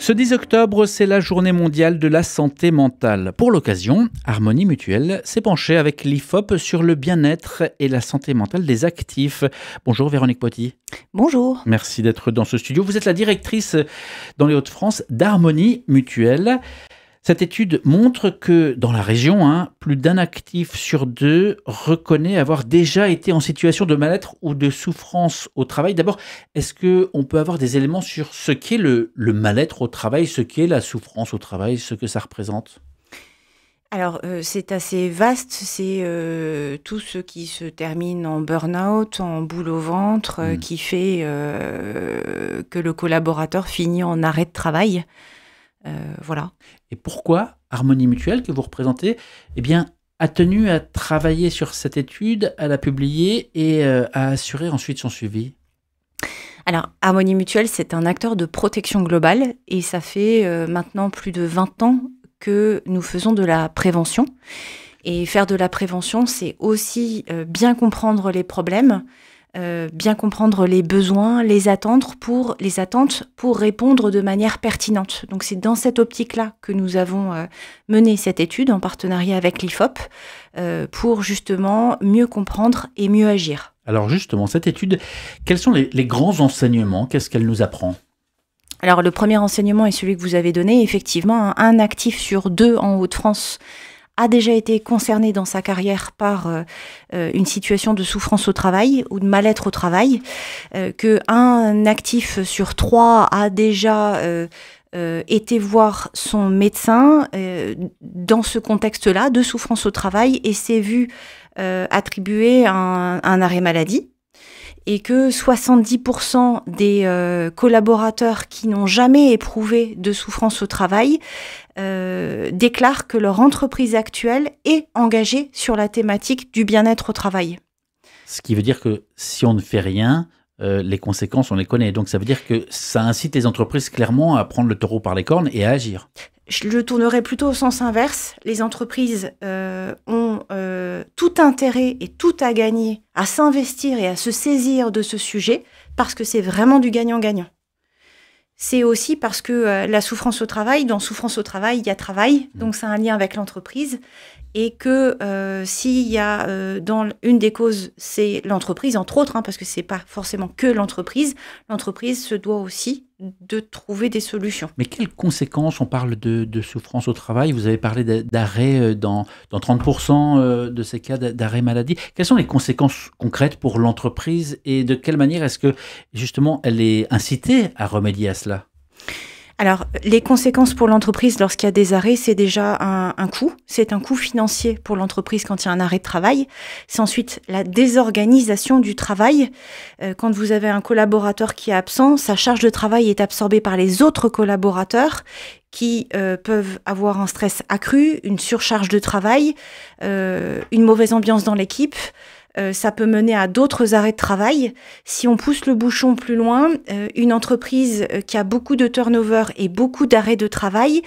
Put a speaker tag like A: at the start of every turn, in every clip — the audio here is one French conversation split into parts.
A: Ce 10 octobre, c'est la journée mondiale de la santé mentale. Pour l'occasion, Harmonie Mutuelle s'est penchée avec l'IFOP sur le bien-être et la santé mentale des actifs. Bonjour Véronique Poty.
B: Bonjour.
A: Merci d'être dans ce studio. Vous êtes la directrice dans les Hauts-de-France d'Harmonie Mutuelle. Cette étude montre que dans la région, plus d'un actif sur deux reconnaît avoir déjà été en situation de mal-être ou de souffrance au travail. D'abord, est-ce qu'on peut avoir des éléments sur ce qu'est le mal-être au travail, ce qu'est la souffrance au travail, ce que ça représente ?
B: Alors, c'est assez vaste, c'est tout ce qui se termine en burn-out, en boule au ventre, qui fait que le collaborateur finit en arrêt de travail. Voilà.
A: Et pourquoi Harmonie Mutuelle, que vous représentez, a tenu à travailler sur cette étude, à la publier et à assurer ensuite son suivi ?
B: Alors, Harmonie Mutuelle, c'est un acteur de protection globale et ça fait maintenant plus de 20 ans que nous faisons de la prévention. Et faire de la prévention, c'est aussi bien comprendre les problèmes, bien comprendre les besoins, les attentes pour répondre de manière pertinente. Donc c'est dans cette optique-là que nous avons mené cette étude en partenariat avec l'IFOP pour justement mieux comprendre et mieux agir.
A: Alors justement, cette étude, quels sont les grands enseignements ? Qu'est-ce qu'elle nous apprend ?
B: Alors le premier enseignement est celui que vous avez donné. Effectivement, un actif sur deux en Hauts-de-France a déjà été concerné dans sa carrière par une situation de souffrance au travail ou de mal-être au travail, qu'un actif sur trois a déjà été voir son médecin dans ce contexte-là de souffrance au travail et s'est vu attribuer un arrêt maladie. Et que 70% des collaborateurs qui n'ont jamais éprouvé de souffrance au travail déclarent que leur entreprise actuelle est engagée sur la thématique du bien-être au travail.
A: Ce qui veut dire que si on ne fait rien, les conséquences, on les connaît. Donc ça veut dire que ça incite les entreprises clairement à prendre le taureau par les cornes et à agir.
B: Je le tournerai plutôt au sens inverse. Les entreprises ont tout intérêt et tout à gagner à s'investir et à se saisir de ce sujet parce que c'est vraiment du gagnant-gagnant. C'est aussi parce que la souffrance au travail, dans souffrance au travail, il y a travail, donc c'est un lien avec l'entreprise. Et que s'il y a dans une des causes, c'est l'entreprise, entre autres, parce que c'est pas forcément que l'entreprise se doit aussi de trouver des solutions.
A: Mais quelles conséquences ? On parle de souffrance au travail, vous avez parlé d'arrêt dans 30% de ces cas d'arrêt maladie. Quelles sont les conséquences concrètes pour l'entreprise et de quelle manière est-ce que justement elle est incitée à remédier à cela ?
B: Alors, les conséquences pour l'entreprise lorsqu'il y a des arrêts, c'est déjà un coût. C'est un coût financier pour l'entreprise quand il y a un arrêt de travail. C'est ensuite la désorganisation du travail. Quand vous avez un collaborateur qui est absent, sa charge de travail est absorbée par les autres collaborateurs qui peuvent avoir un stress accru, une surcharge de travail, une mauvaise ambiance dans l'équipe. Ça peut mener à d'autres arrêts de travail. Si on pousse le bouchon plus loin, une entreprise qui a beaucoup de turnover et beaucoup d'arrêts de travail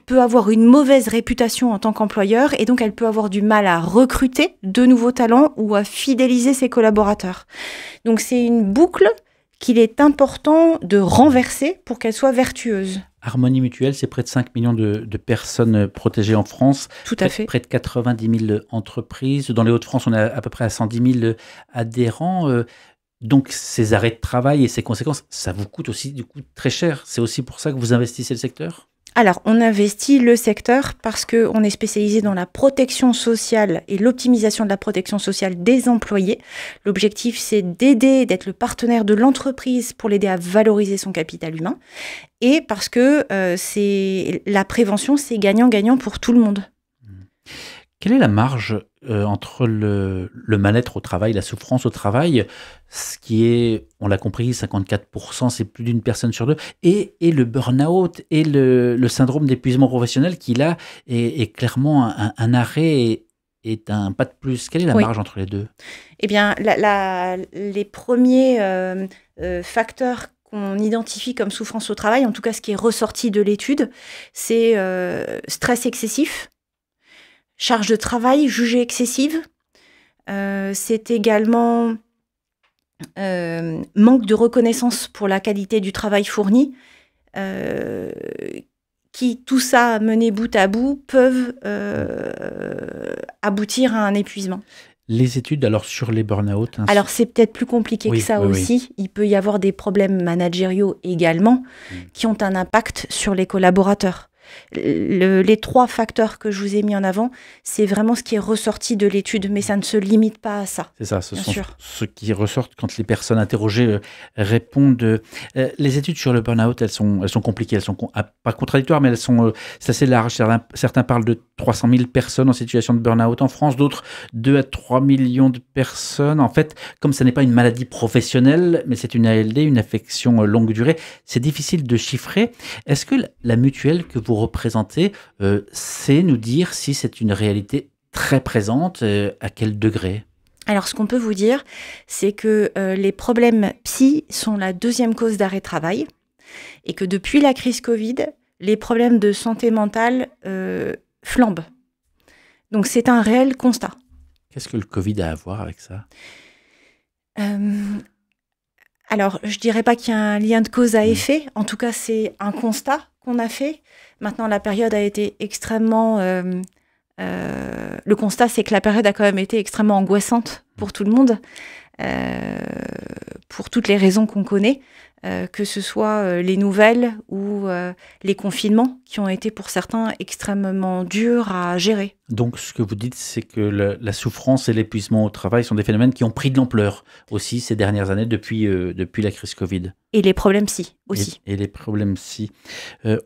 B: peut avoir une mauvaise réputation en tant qu'employeur et donc elle peut avoir du mal à recruter de nouveaux talents ou à fidéliser ses collaborateurs. Donc c'est une boucle qu'il est important de renverser pour qu'elle soit vertueuse.
A: Harmonie Mutuelle, c'est près de 5 millions de personnes protégées en France.
B: Tout à fait.
A: Près de 90 000 entreprises. Dans les Hauts-de-France, on est à peu près à 110 000 adhérents. Donc, ces arrêts de travail et ces conséquences, ça vous coûte aussi du coup très cher. C'est aussi pour ça que vous investissez le secteur ?
B: Alors, on investit le secteur parce qu'on est spécialisé dans la protection sociale et l'optimisation de la protection sociale des employés. L'objectif, c'est d'aider, d'être le partenaire de l'entreprise pour l'aider à valoriser son capital humain. Et parce que la prévention, c'est gagnant-gagnant pour tout le monde.
A: Quelle est la marge entre le mal-être au travail, la souffrance au travail, ce qui est, on l'a compris, 54%, c'est plus d'une personne sur deux, et le burn-out et le syndrome d'épuisement professionnel qui là est clairement un arrêt est un pas de plus. Quelle est la marge entre les deux ?
B: Eh bien, les premiers facteurs qu'on identifie comme souffrance au travail, en tout cas ce qui est ressorti de l'étude, c'est stress excessif, charge de travail jugée excessive, c'est également manque de reconnaissance pour la qualité du travail fourni, qui, tout ça mené bout à bout, peuvent aboutir à un épuisement.
A: Les études, alors, sur les burn-out...
B: Alors, c'est peut-être plus compliqué que ça aussi. Oui. Il peut y avoir des problèmes managériaux également qui ont un impact sur les collaborateurs. Les 3 facteurs que je vous ai mis en avant, c'est vraiment ce qui est ressorti de l'étude, mais ça ne se limite pas à ça.
A: C'est ça, ce sont ceux qui ressortent quand les personnes interrogées répondent. Les études sur le burn-out, elles sont compliquées, elles sont pas contradictoires, mais elles sont c'est assez large. Certains parlent de 300 000 personnes en situation de burn-out en France, d'autres 2 à 3 millions de personnes. En fait, comme ça n'est pas une maladie professionnelle, mais c'est une ALD, une affection longue durée, c'est difficile de chiffrer. Est-ce que la mutuelle que vous représenter, c'est nous dire si c'est une réalité très présente, à quel degré?
B: Alors, ce qu'on peut vous dire, c'est que les problèmes psy sont la 2e cause d'arrêt de travail et que depuis la crise Covid, les problèmes de santé mentale flambent. Donc, c'est un réel constat.
A: Qu'est-ce que le Covid a à voir avec ça?
B: Alors, je dirais pas qu'il y a un lien de cause à effet. En tout cas, c'est un constat qu'on a fait. Maintenant, la période a été extrêmement... le constat, c'est que la période a quand même été extrêmement angoissante pour tout le monde, pour toutes les raisons qu'on connaît, que ce soit les nouvelles ou les confinements qui ont été pour certains extrêmement durs à gérer.
A: Donc, ce que vous dites, c'est que la souffrance et l'épuisement au travail sont des phénomènes qui ont pris de l'ampleur aussi ces dernières années depuis la crise Covid.
B: Et les problèmes psy aussi.
A: Et les problèmes psy.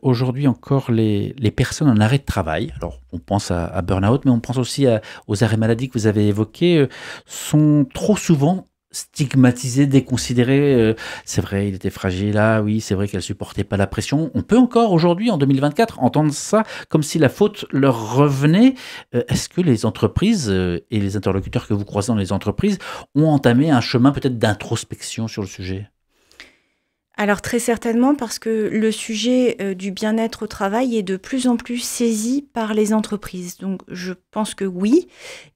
A: Aujourd'hui encore, les personnes en arrêt de travail, alors on pense à burn-out, mais on pense aussi aux arrêts maladie que vous avez évoqués, sont trop souvent stigmatisé, déconsidéré. C'est vrai, il était fragile là, oui, c'est vrai qu'elle supportait pas la pression. On peut encore aujourd'hui, en 2024, entendre ça comme si la faute leur revenait. Est-ce que les entreprises et les interlocuteurs que vous croisez dans les entreprises ont entamé un chemin peut-être d'introspection sur le sujet ?
B: Alors très certainement parce que le sujet du bien-être au travail est de plus en plus saisi par les entreprises. Donc je pense que oui,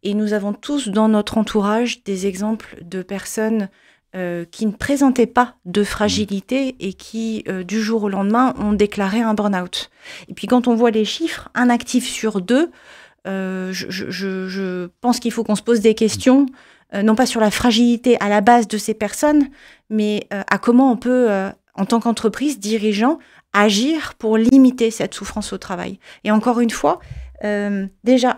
B: et nous avons tous dans notre entourage des exemples de personnes qui ne présentaient pas de fragilité et qui du jour au lendemain ont déclaré un burn-out. Et puis quand on voit les chiffres, un actif sur 2, je pense qu'il faut qu'on se pose des questions, non pas sur la fragilité à la base de ces personnes, mais à comment on peut, en tant qu'entreprise, dirigeant, agir pour limiter cette souffrance au travail. Et encore une fois, déjà,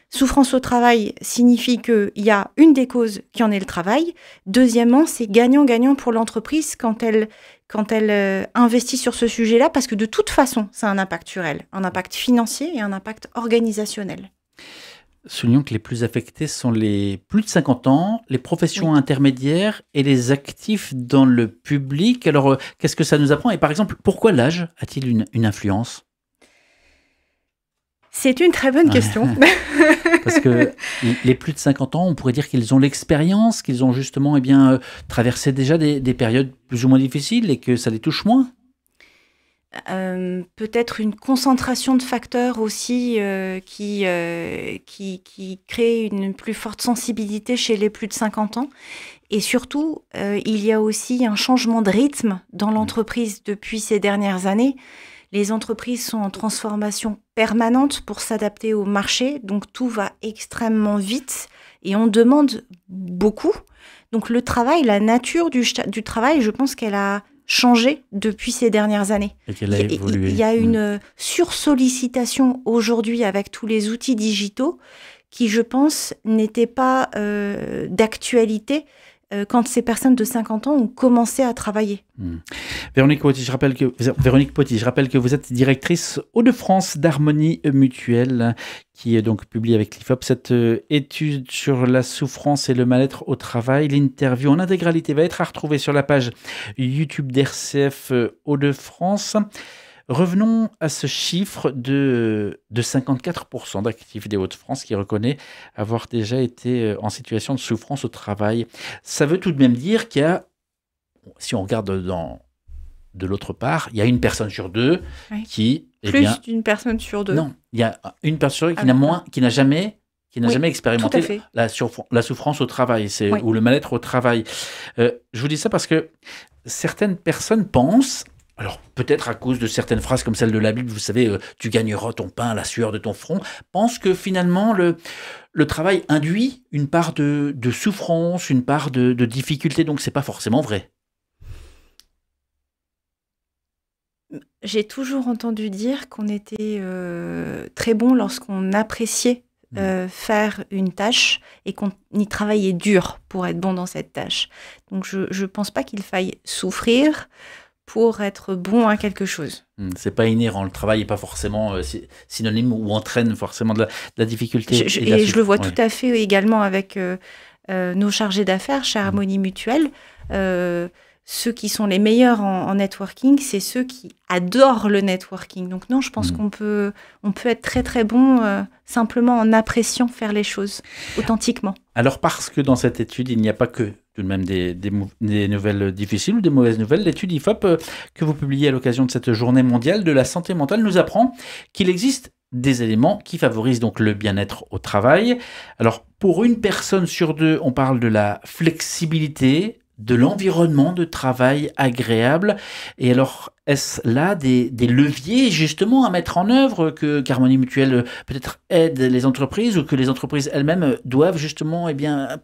B: souffrance au travail signifie qu'il y a une des causes qui en est le travail. Deuxièmement, c'est gagnant-gagnant pour l'entreprise quand elle investit sur ce sujet-là, parce que de toute façon, ça a un impact sur elle, un impact financier et un impact organisationnel.
A: Soulignons que les plus affectés sont les plus de 50 ans, les professions intermédiaires et les actifs dans le public. Alors, qu'est-ce que ça nous apprend? Et par exemple, pourquoi l'âge a-t-il une influence?
B: C'est une très bonne question.
A: Parce que les plus de 50 ans, on pourrait dire qu'ils ont l'expérience, qu'ils ont justement traversé déjà des périodes plus ou moins difficiles et que ça les touche moins.
B: Peut-être une concentration de facteurs aussi qui crée une plus forte sensibilité chez les plus de 50 ans. Et surtout, il y a aussi un changement de rythme dans l'entreprise depuis ces dernières années. Les entreprises sont en transformation permanente pour s'adapter au marché, donc tout va extrêmément vite et on demande beaucoup. Donc le travail, la nature du travail, je pense qu'elle a changé depuis ces dernières années.
A: Et qu'elle a évolué.
B: Il y a une sursollicitation aujourd'hui avec tous les outils digitaux qui, je pense, n'étaient pas d'actualité quand ces personnes de 50 ans ont commencé à travailler.
A: Véronique Potier, je rappelle que vous êtes directrice Hauts-de-France d'Harmonie Mutuelle, qui est donc publiée avec l'IFOP, cette étude sur la souffrance et le mal-être au travail. L'interview en intégralité va être à retrouver sur la page YouTube d'RCF Hauts-de-France. Revenons à ce chiffre de 54% d'actifs des Hauts-de-France qui reconnaît avoir déjà été en situation de souffrance au travail. Ça veut tout de même dire qu'il y a, si on regarde de l'autre part, il y a une personne sur deux qui...
B: Plus d'une personne sur deux.
A: Non, il y a une personne qui n'a jamais expérimenté la souffrance au travail ou le mal-être au travail. Je vous dis ça parce que certaines personnes pensent Alors, peut-être à cause de certaines phrases comme celle de la Bible, vous savez, tu gagneras ton pain à la sueur de ton front, pense que finalement, le travail induit une part de souffrance, une part de difficulté, donc c'est pas forcément vrai.
B: J'ai toujours entendu dire qu'on était très bon lorsqu'on appréciait faire une tâche et qu'on y travaillait dur pour être bon dans cette tâche. Donc je pense pas qu'il faille souffrir pour être bon à quelque chose.
A: C'est pas inhérent, le travail n'est pas forcément synonyme ou entraîne forcément de la difficulté.
B: Et je le vois tout à fait également avec nos chargés d'affaires chez Harmonie Mutuelle. Ceux qui sont les meilleurs en networking, c'est ceux qui adorent le networking. Donc non, je pense qu'on peut être très très bon simplement en appréciant faire les choses authentiquement.
A: Alors parce que dans cette étude, il n'y a pas que tout de même des nouvelles difficiles ou des mauvaises nouvelles, l'étude IFOP que vous publiez à l'occasion de cette journée mondiale de la santé mentale nous apprend qu'il existe des éléments qui favorisent donc le bien-être au travail. Alors pour une personne sur deux, on parle de la flexibilité, de l'environnement de travail agréable. Et alors, est-ce là des leviers justement à mettre en œuvre que Harmonie Mutuelle peut-être aide les entreprises ou que les entreprises elles-mêmes doivent justement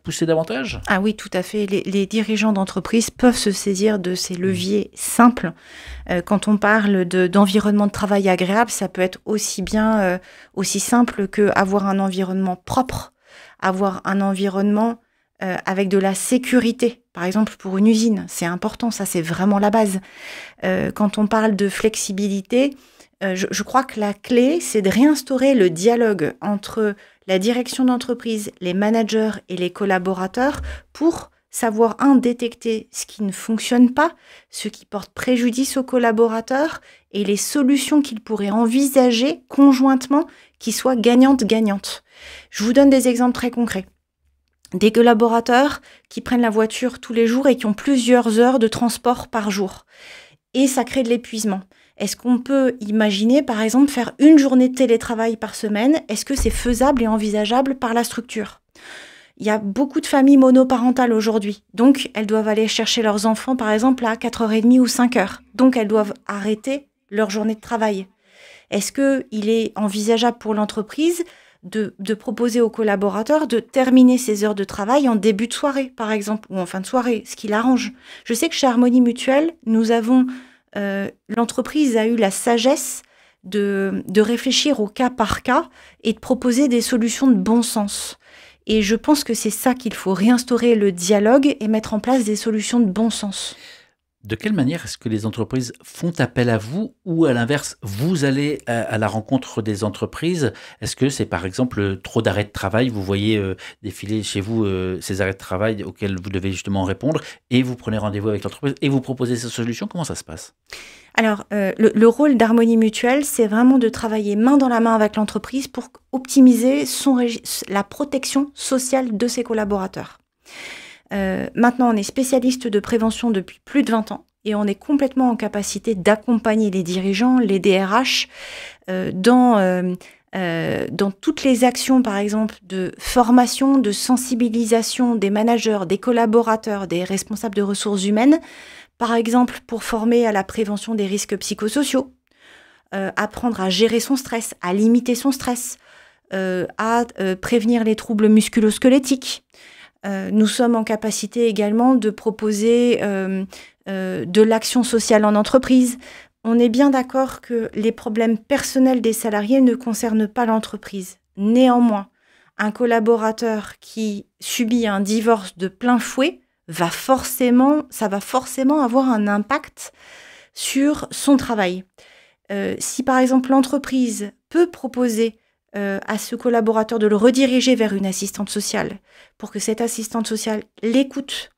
A: pousser davantage?
B: Ah oui, tout à fait. Les dirigeants d'entreprise peuvent se saisir de ces leviers simples. Quand on parle d'environnement de travail agréable, ça peut être aussi simple qu'avoir un environnement propre, avoir un environnement avec de la sécurité, par exemple pour une usine, c'est important, ça c'est vraiment la base. Quand on parle de flexibilité, je crois que la clé, c'est de réinstaurer le dialogue entre la direction d'entreprise, les managers et les collaborateurs pour savoir, détecter ce qui ne fonctionne pas, ce qui porte préjudice aux collaborateurs et les solutions qu'ils pourraient envisager conjointement qui soient gagnantes-gagnantes. Je vous donne des exemples très concrets. Des collaborateurs qui prennent la voiture tous les jours et qui ont plusieurs heures de transport par jour. Et ça crée de l'épuisement. Est-ce qu'on peut imaginer, par exemple, faire une journée de télétravail par semaine? Est-ce que c'est faisable et envisageable par la structure? Il y a beaucoup de familles monoparentales aujourd'hui. Donc, elles doivent aller chercher leurs enfants, par exemple, à 4h30 ou 5h. Donc, elles doivent arrêter leur journée de travail. Est-ce qu'il est envisageable pour l'entreprise de proposer aux collaborateurs de terminer ses heures de travail en début de soirée, par exemple, ou en fin de soirée, ce qui l'arrange. Je sais que chez Harmonie Mutuelle, l'entreprise a eu la sagesse de réfléchir au cas par cas et de proposer des solutions de bon sens. Et je pense que c'est ça qu'il faut, réinstaurer le dialogue et mettre en place des solutions de bon sens.
A: De quelle manière est-ce que les entreprises font appel à vous ou à l'inverse, vous allez à la rencontre des entreprises? Est-ce que c'est par exemple trop d'arrêts de travail? Vous voyez défiler chez vous ces arrêts de travail auxquels vous devez justement répondre et vous prenez rendez-vous avec l'entreprise et vous proposez ces solutions? Comment ça se passe?
B: Alors, le rôle d'Harmonie Mutuelle, c'est vraiment de travailler main dans la main avec l'entreprise pour optimiser la protection sociale de ses collaborateurs. Maintenant, on est spécialiste de prévention depuis plus de 20 ans et on est complètement en capacité d'accompagner les dirigeants, les DRH, dans toutes les actions, par exemple, de formation, de sensibilisation des managers, des collaborateurs, des responsables de ressources humaines, par exemple pour former à la prévention des risques psychosociaux, apprendre à gérer son stress, à limiter son stress, à prévenir les troubles musculo-squelettiques. Nous sommes en capacité également de proposer de l'action sociale en entreprise. On est bien d'accord que les problèmes personnels des salariés ne concernent pas l'entreprise. Néanmoins, un collaborateur qui subit un divorce de plein fouet va forcément avoir un impact sur son travail. Si par exemple l'entreprise peut proposer à ce collaborateur de le rediriger vers une assistante sociale pour que cette assistante sociale l'écoute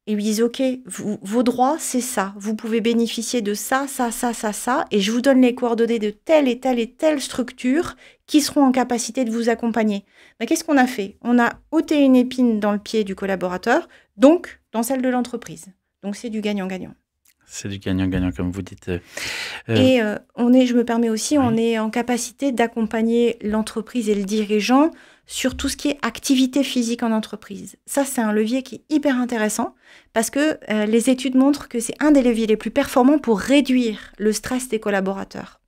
B: et lui dise « Ok, vos droits, c'est ça. Vous pouvez bénéficier de ça, ça, ça, ça, ça. Et je vous donne les coordonnées de telle et telle et telle structure qui seront en capacité de vous accompagner. » Ben, qu'est-ce qu'on a fait? On a ôté une épine dans le pied du collaborateur, donc dans celle de l'entreprise. Donc c'est du gagnant-gagnant.
A: C'est du gagnant-gagnant, comme vous dites.
B: Et je me permets aussi, oui, on est en capacité d'accompagner l'entreprise et le dirigeant sur tout ce qui est activité physique en entreprise. Ça, c'est un levier qui est hyper intéressant parce que les études montrent que c'est un des leviers les plus performants pour réduire le stress des collaborateurs.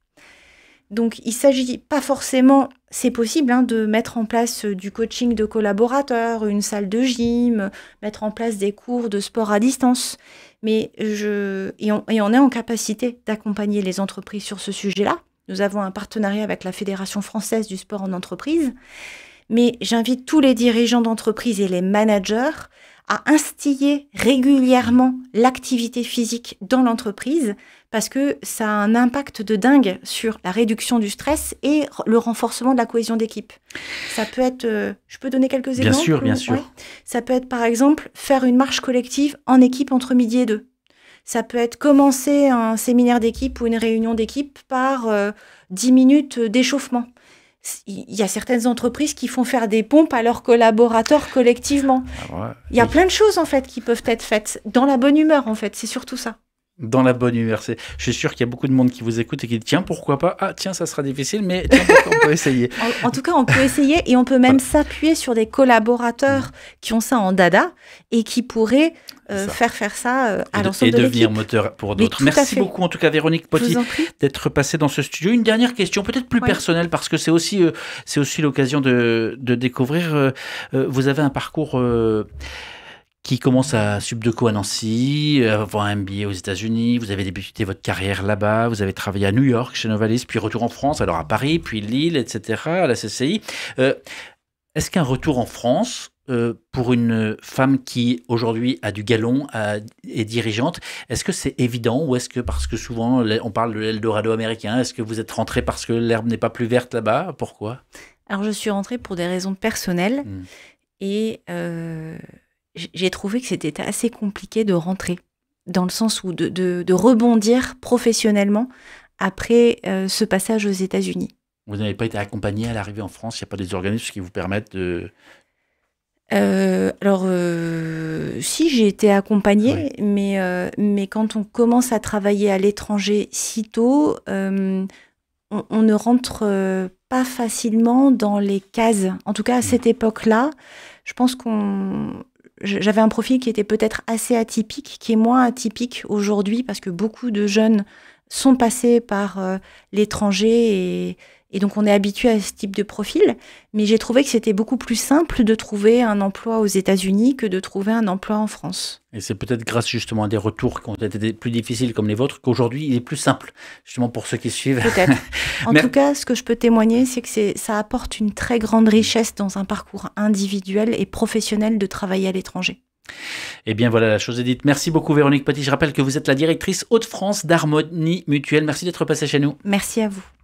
B: Donc, il ne s'agit pas forcément, c'est possible, de mettre en place du coaching de collaborateurs, une salle de gym, mettre en place des cours de sport à distance. Mais on est en capacité d'accompagner les entreprises sur ce sujet-là. Nous avons un partenariat avec la Fédération française du sport en entreprise. Mais j'invite tous les dirigeants d'entreprise et les managers à instiller régulièrement l'activité physique dans l'entreprise parce que ça a un impact de dingue sur la réduction du stress et le renforcement de la cohésion d'équipe. Ça peut être, je peux donner quelques exemples?
A: Bien sûr.
B: Ouais. Ça peut être par exemple faire une marche collective en équipe entre midi et 2. Ça peut être commencer un séminaire d'équipe ou une réunion d'équipe par 10 minutes d'échauffement. Il y a certaines entreprises qui font faire des pompes à leurs collaborateurs collectivement. Il y a plein de choses en fait qui peuvent être faites dans la bonne humeur en fait, c'est surtout ça.
A: Dans la bonne humeur. Je suis sûr qu'il y a beaucoup de monde qui vous écoute et qui dit tiens, pourquoi pas? Ah tiens, ça sera difficile, mais tiens, pourquoi on peut essayer.
B: En tout cas, on peut essayer et on peut même s'appuyer sur des collaborateurs qui ont ça en dada et qui pourraient faire ça à l'ensemble de l'équipe.
A: Et devenir moteur pour d'autres. Merci beaucoup en tout cas Véronique Poty d'être passée dans ce studio. Une dernière question, peut-être plus personnelle, parce que c'est aussi l'occasion de découvrir. Vous avez un parcours qui commence à Subdeco à Nancy, avant un MBA aux États-Unis. Vous avez débuté votre carrière là-bas. Vous avez travaillé à New York chez Novalis, puis retour en France, alors à Paris, puis Lille, etc., à la CCI. Est-ce qu'un retour en France pour une femme qui aujourd'hui a du galon, est dirigeante, est-ce que c'est évident ou est-ce que, parce que souvent on parle de l'Eldorado américain, est-ce que vous êtes rentrée parce que l'herbe n'est pas plus verte là-bas? Pourquoi?
B: Alors je suis rentrée pour des raisons personnelles et j'ai trouvé que c'était assez compliqué de rentrer, dans le sens où de rebondir professionnellement après ce passage aux États-Unis.
A: Vous n'avez pas été accompagnée à l'arrivée en France? Il n'y a pas des organismes qui vous permettent de...
B: Si, j'ai été accompagnée, mais quand on commence à travailler à l'étranger si tôt, on ne rentre pas facilement dans les cases. En tout cas, à cette époque-là, je pense j'avais un profil qui était peut-être assez atypique, qui est moins atypique aujourd'hui, parce que beaucoup de jeunes sont passés par l'étranger et donc on est habitué à ce type de profil. Mais j'ai trouvé que c'était beaucoup plus simple de trouver un emploi aux États-Unis que de trouver un emploi en France.
A: Et c'est peut-être grâce justement à des retours qui ont été plus difficiles comme les vôtres qu'aujourd'hui il est plus simple, justement pour ceux qui suivent.
B: Peut-être. En tout cas, ce que je peux témoigner, c'est que ça apporte une très grande richesse dans un parcours individuel et professionnel de travailler à l'étranger.
A: Eh bien voilà, la chose est dite. Merci beaucoup Véronique Poty. Je rappelle que vous êtes la directrice Hauts-de-France d'Harmonie Mutuelle. Merci d'être passée chez nous.
B: Merci à vous.